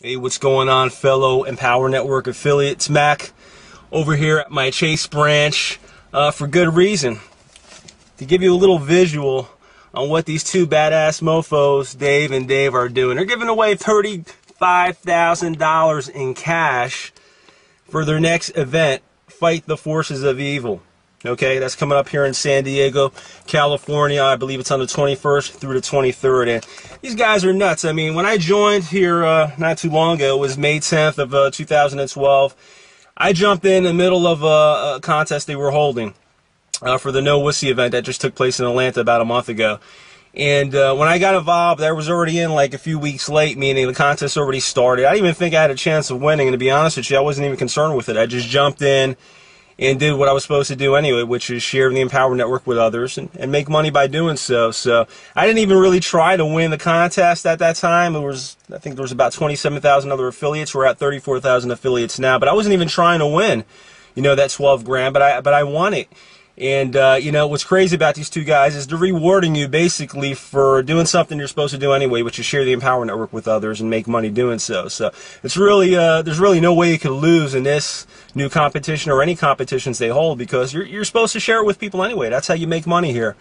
Hey, what's going on, fellow Empower Network affiliates? Mac over here at my Chase branch for good reason. To give you a little visual on what these two badass mofos, Dave and Dave, are doing. They're giving away $35,000 in cash for their next event, Fight the Forces of Evil. Okay, that's coming up here in San Diego, California. I believe it's on the 21st through the 23rd. And these guys are nuts. I mean, when I joined here not too long ago, it was May 10th of 2012. I jumped in the middle of a contest they were holding for the No Wussy event that just took place in Atlanta about a month ago. And when I got involved, I was already in like a few weeks late, meaning the contest already started. I didn't even think I had a chance of winning, and to be honest with you, I wasn't even concerned with it. I just jumped in and did what I was supposed to do anyway, which is share the Empower Network with others and make money by doing so. So I didn't even really try to win the contest at that time. I think there was about 27,000 other affiliates. We're at 34,000 affiliates now, but I wasn't even trying to win, you know, that 12 grand, but I won it. And, you know, what's crazy about these two guys is they're rewarding you basically for doing something you're supposed to do anyway, which is share the Empower Network with others and make money doing so. So it's really, there's really no way you could lose in this new competition or any competitions they hold, because you're supposed to share it with people anyway. That's how you make money here.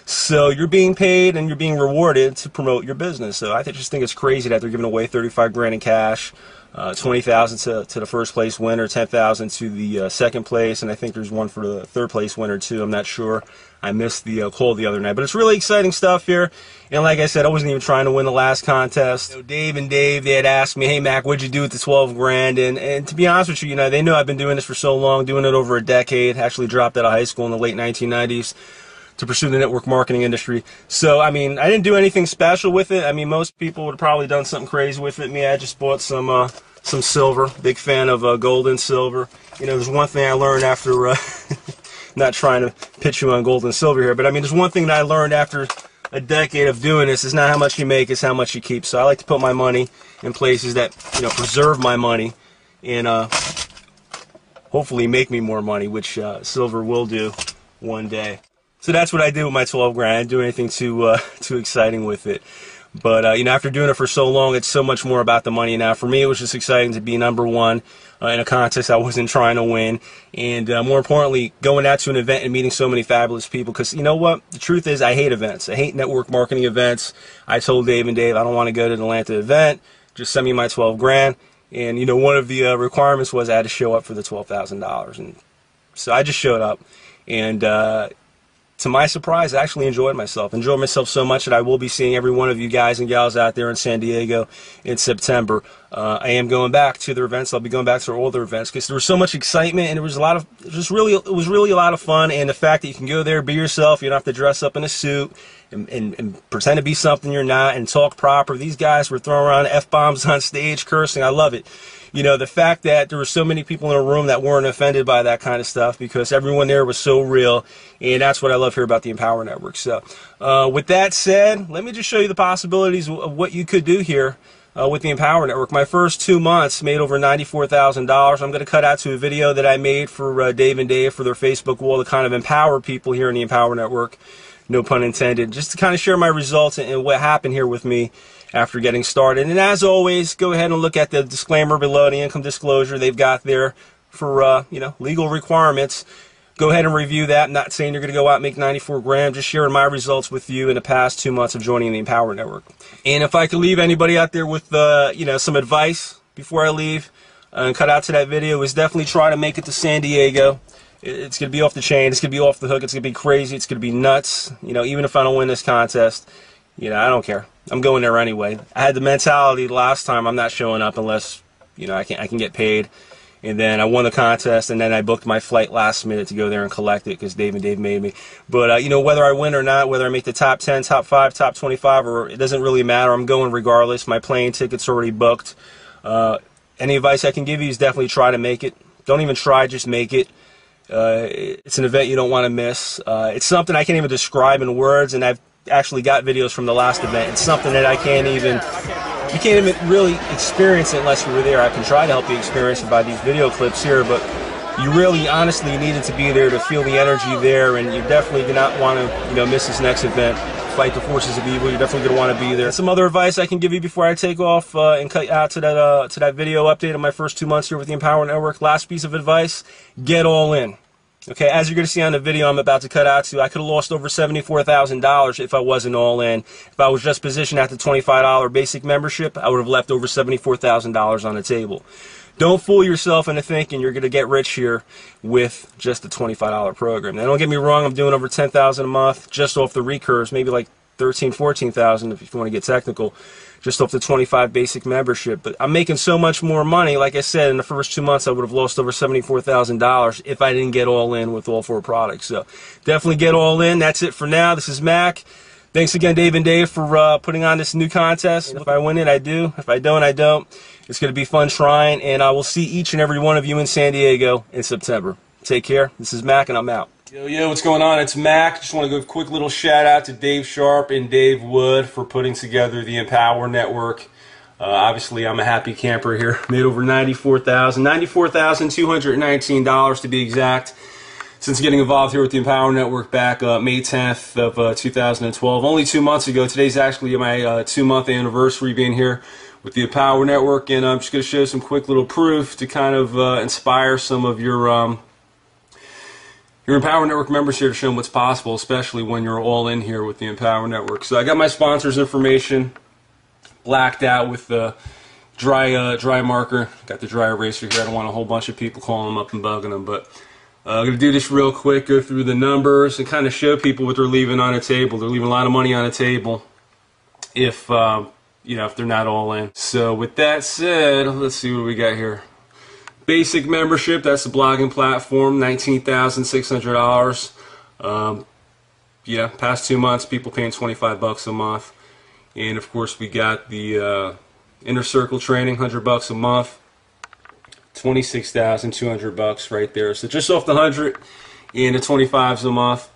So you're being paid and you're being rewarded to promote your business. So I just think it's crazy that they're giving away 35 grand in cash. 20,000 to the first place winner, 10,000 to the second place, and I think there's one for the third place winner too. I'm not sure. I missed the call the other night, but it's really exciting stuff here. And like I said, I wasn't even trying to win the last contest. So Dave and Dave, they had asked me, "Hey Mac, what'd you do with the 12 grand?" And to be honest with you, you know, they know I've been doing this for so long, doing it over a decade. Actually dropped out of high school in the late 1990s. To pursue the network marketing industry. So, I mean, I didn't do anything special with it. I mean, most people would have probably done something crazy with it. Me, I just bought some silver. Big fan of gold and silver. You know, there's one thing I learned after, not trying to pitch you on gold and silver here, but I mean, there's one thing that I learned after a decade of doing this. It's not how much you make, it's how much you keep. So I like to put my money in places that, you know, preserve my money and hopefully make me more money, which silver will do one day. So that's what I did with my 12 grand. I didn't do anything too exciting with it. But, you know, after doing it for so long, it's so much more about the money now. For me, it was just exciting to be #1 in a contest I wasn't trying to win. And more importantly, going out to an event and meeting so many fabulous people. Because, you know what? The truth is, I hate events. I hate network marketing events. I told Dave and Dave, I don't want to go to the Atlanta event. Just send me my 12 grand. And, you know, one of the requirements was I had to show up for the $12,000. And so I just showed up. And, to my surprise, I actually enjoyed myself. Enjoyed myself so much that I will be seeing every one of you guys and gals out there in San Diego in September. I am going back to their events. I'll be going back to all their events because there was so much excitement, and it was really a lot of fun. And the fact that you can go there, be yourself, you don't have to dress up in a suit and pretend to be something you're not and talk proper. These guys were throwing around F-bombs on stage, cursing. I love it. You know, the fact that there were so many people in a room that weren't offended by that kind of stuff, because everyone there was so real, and that's what I love here about the Empower Network. So, with that said, let me just show you the possibilities of what you could do here with the Empower Network. My first 2 months made over $94,000. I'm going to cut out to a video that I made for Dave and Dave for their Facebook wall to kind of empower people here in the Empower Network, no pun intended, just to kind of share my results and what happened here with me after getting started. And as always, go ahead and look at the disclaimer below, the income disclosure they've got there for you know, legal requirements. Go ahead and review that. I'm not saying you're going to go out and make 94 grand, just sharing my results with you in the past 2 months of joining the Empower Network. And if I could leave anybody out there with you know, some advice before I leave and cut out to that video, is definitely try to make it to San Diego. It's going to be off the chain. It's going to be off the hook. It's going to be crazy. It's going to be nuts. You know, even if I don't win this contest, you know, I don't care. I'm going there anyway. I had the mentality last time, I'm not showing up unless, you know, I can get paid. And then I won the contest, and then I booked my flight last minute to go there and collect it because Dave and Dave made me. But, you know, whether I win or not, whether I make the top 10, top 5, top 25, or it doesn't really matter. I'm going regardless. My plane ticket's already booked. Any advice I can give you is definitely try to make it. Don't even try, just make it. It's an event you don't want to miss. It's something I can't even describe in words, and I've actually got videos from the last event. It's something that you can't even really experience it unless you were there. I can try to help you experience it by these video clips here, but you really honestly needed to be there to feel the energy there, and you definitely do not want to, you know, miss this next event, fight the forces of evil. You're definitely going to want to be there. Some other advice I can give you before I take off and cut out to that video update of my first 2 months here with the Empower Network. Last piece of advice: get all in. Okay, as you're going to see on the video I'm about to cut out to, I could have lost over $74,000 if I wasn't all in. If I was just positioned at the $25 basic membership, I would have left over $74,000 on the table. Don't fool yourself into thinking you're going to get rich here with just the $25 program. Now, don't get me wrong, I'm doing over $10,000 a month just off the recurves, maybe like $13,000, $14,000 if you want to get technical, just off the 25 basic membership. But I'm making so much more money. Like I said, in the first 2 months I would have lost over $74,000 if I didn't get all in with all 4 products. So definitely get all in. That's it for now. This is Mac. Thanks again, Dave and Dave, for putting on this new contest. If I win it, I do. If I don't, I don't. It's going to be fun trying, and I will see each and every one of you in San Diego in September. Take care. This is Mac, and I'm out. Yo, what's going on? It's Mac. Just want to give a quick little shout out to Dave Sharp and Dave Wood for putting together the Empower Network. Obviously, I'm a happy camper here. Made over $94,219 to be exact, since getting involved here with the Empower Network back May 10th of 2012. Only 2 months ago. Today's actually my 2-month anniversary being here with the Empower Network, and I'm just going to show some quick little proof to kind of inspire some of your Empower Network members here to show them what's possible, especially when you're all in here with the Empower Network. So I got my sponsors' information blacked out with the dry marker. Got the dry eraser here. I don't want a whole bunch of people calling them up and bugging them, but I'm going to do this real quick, go through the numbers, and kind of show people what they're leaving on the table. They're leaving a lot of money on the table if you know, if they're not all in. So with that said, let's see what we got here. Basic membership, that's the blogging platform, $19,600. Yeah, past 2 months, people paying $25 a month. And of course, we got the Inner Circle training, $100 a month, $26,200 right there. So just off the 100 and the 25s a month,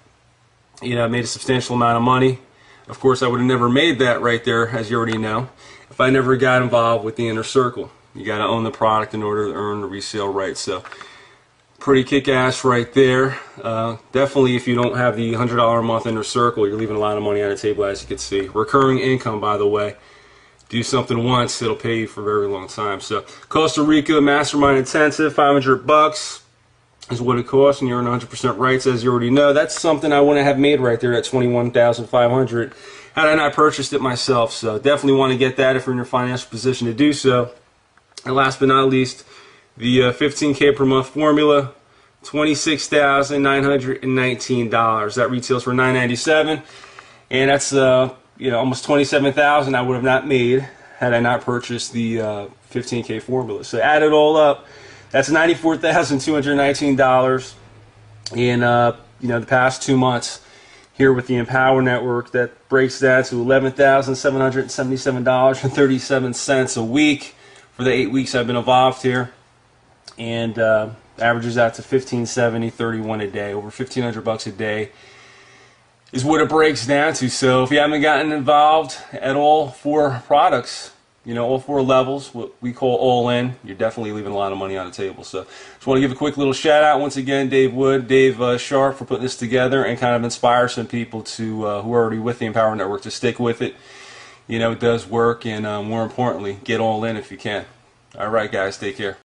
you know, I made a substantial amount of money. Of course, I would have never made that right there, as you already know, if I never got involved with the Inner Circle. You got to own the product in order to earn the resale rights. So, pretty kick-ass right there. Definitely, if you don't have the $100 a month Inner Circle, you're leaving a lot of money on the table, as you can see. Recurring income, by the way. Do something once, it'll pay you for a very long time. So, Costa Rica Mastermind Intensive, $500 is what it costs, and you earn 100% rights, as you already know. That's something I wouldn't have made right there at $21,500 had I not purchased it myself. So definitely want to get that if you're in your financial position to do so. And last but not least, the 15K per month formula, $26,919. That retails for $997, and that's you know, almost $27,000 I would have not made had I not purchased the 15K formula. So add it all up, that's $94,219 in you know, the past 2 months here with the Empower Network. That breaks down to $11,777.37 a week for the 8 weeks I've been involved here, and averages out to $1,570.31 a day, over $1,500 a day is what it breaks down to. So if you haven't gotten involved at all 4 products, you know, all 4 levels, what we call all in, you're definitely leaving a lot of money on the table. So just want to give a quick little shout out once again, Dave Wood, Dave Sharp, for putting this together and kind of inspire some people to who are already with the Empower Network to stick with it. You know, it does work, and more importantly, get all in if you can. All right, guys, take care.